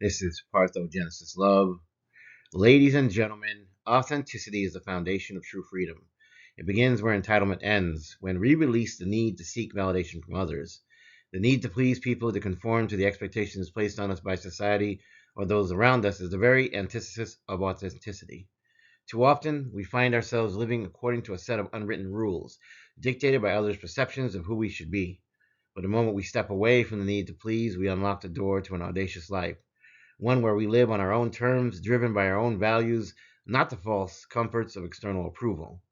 This is Parthogenesis Love. Ladies and gentlemen, authenticity is the foundation of true freedom. It begins where entitlement ends, when we release the need to seek validation from others, the need to please people, to conform to the expectations placed on us by society or those around us is the very antithesis of authenticity. Too often, we find ourselves living according to a set of unwritten rules, dictated by others' perceptions of who we should be. But the moment we step away from the need to please, we unlock the door to an audacious life, one where we live on our own terms, driven by our own values, not the false comforts of external approval.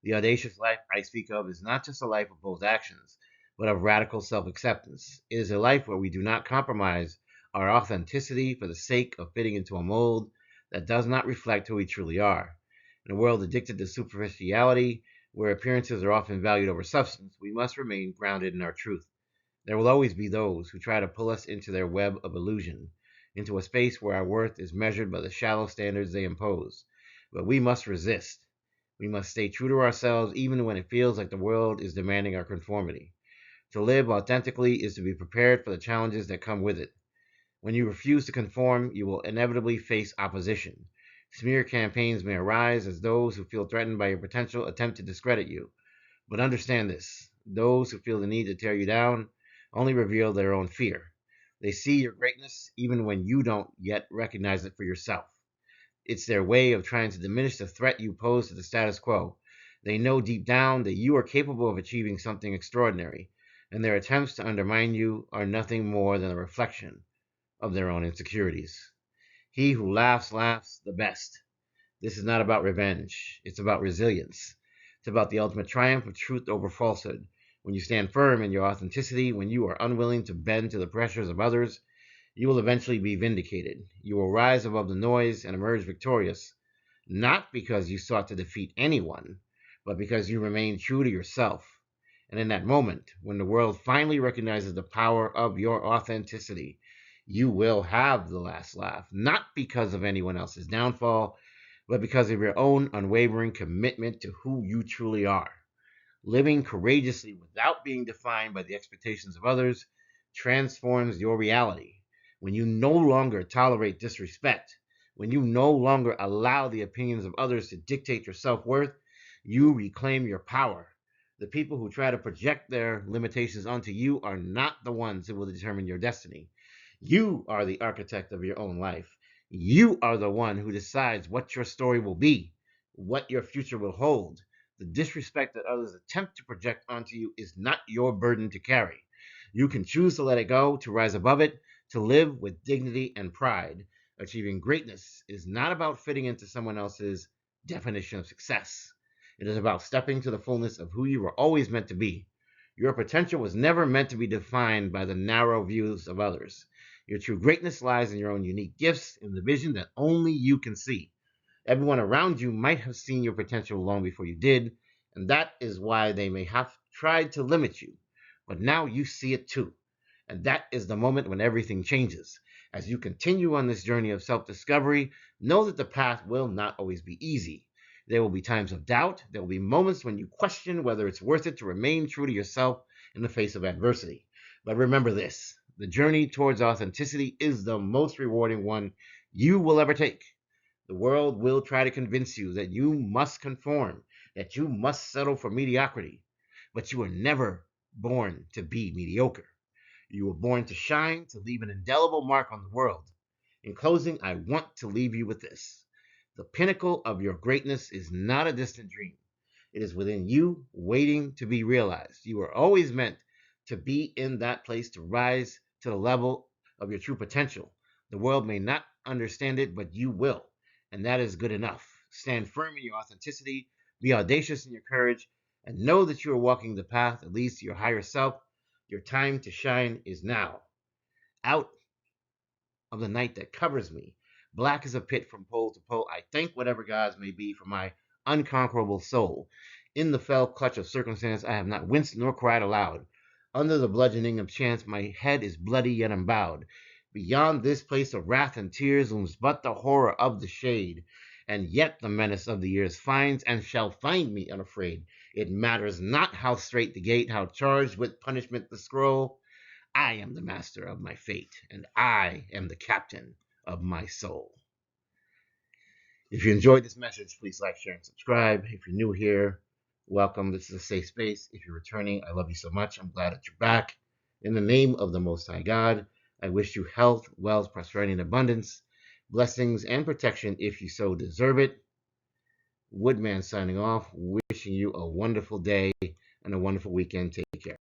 The audacious life I speak of is not just a life of bold actions, but of radical self acceptance. It is a life where we do not compromise our authenticity for the sake of fitting into a mold that does not reflect who we truly are. In a world addicted to superficiality, where appearances are often valued over substance, we must remain grounded in our truth. There will always be those who try to pull us into their web of illusion, into a space where our worth is measured by the shallow standards they impose. But we must resist. We must stay true to ourselves even when it feels like the world is demanding our conformity. To live authentically is to be prepared for the challenges that come with it. When you refuse to conform, you will inevitably face opposition. Smear campaigns may arise as those who feel threatened by your potential attempt to discredit you. But understand this: those who feel the need to tear you down only reveal their own fear. They see your greatness even when you don't yet recognize it for yourself. It's their way of trying to diminish the threat you pose to the status quo. They know deep down that you are capable of achieving something extraordinary, and their attempts to undermine you are nothing more than a reflection of their own insecurities. He who laughs the best. This is not about revenge, it's about resilience. It's about the ultimate triumph of truth over falsehood. When you stand firm in your authenticity, when you are unwilling to bend to the pressures of others, you will eventually be vindicated. You will rise above the noise and emerge victorious, not because you sought to defeat anyone, but because you remained true to yourself. And in that moment, when the world finally recognizes the power of your authenticity, you will have the last laugh, not because of anyone else's downfall, but because of your own unwavering commitment to who you truly are. Living courageously without being defined by the expectations of others transforms your reality. When you no longer tolerate disrespect, when you no longer allow the opinions of others to dictate your self worth, you reclaim your power. The people who try to project their limitations onto you are not the ones who will determine your destiny. You are the architect of your own life. You are the one who decides what your story will be, what your future will hold. The disrespect that others attempt to project onto you is not your burden to carry. You can choose to let it go, to rise above it, to live with dignity and pride. Achieving greatness is not about fitting into someone else's definition of success. It is about stepping to the fullness of who you were always meant to be. Your potential was never meant to be defined by the narrow views of others. Your true greatness lies in your own unique gifts, in the vision that only you can see. Everyone around you might have seen your potential long before you did, and that is why they may have tried to limit you. But now you see it too. And that is the moment when everything changes. As you continue on this journey of self discovery, know that the path will not always be easy. There will be times of doubt. There will be moments when you question whether it's worth it to remain true to yourself in the face of adversity. But remember this: the journey towards authenticity is the most rewarding one you will ever take. The world will try to convince you that you must conform, that you must settle for mediocrity. But you were never born to be mediocre. You were born to shine, to leave an indelible mark on the world. In closing, I want to leave you with this: the pinnacle of your greatness is not a distant dream. It is within you, waiting to be realized. You were always meant to be in that place, to rise to the level of your true potential. The world may not understand it, but you will. And that is good enough. Stand firm in your authenticity, be audacious in your courage, and know that you are walking the path that leads to your higher self. Your time to shine is now. Out of the night that covers me, black as a pit from pole to pole, I thank whatever gods may be for my unconquerable soul. In the fell clutch of circumstance, I have not winced nor cried aloud. Under the bludgeoning of chance, my head is bloody yet unbowed. Beyond this place of wrath and tears looms but the horror of the shade. And yet the menace of the years finds and shall find me unafraid. It matters not how strait the gate, how charged with punishment the scroll. I am the master of my fate, and I am the captain of my soul. If you enjoyed this message, please like, share, and subscribe. If you're new here, welcome. This is a safe space. If you're returning, I love you so much. I'm glad that you're back. In the name of the Most High God, I wish you health, wealth, prosperity, and abundance, blessings, and protection if you so deserve it. Woodman signing off, wishing you a wonderful day and a wonderful weekend. Take care.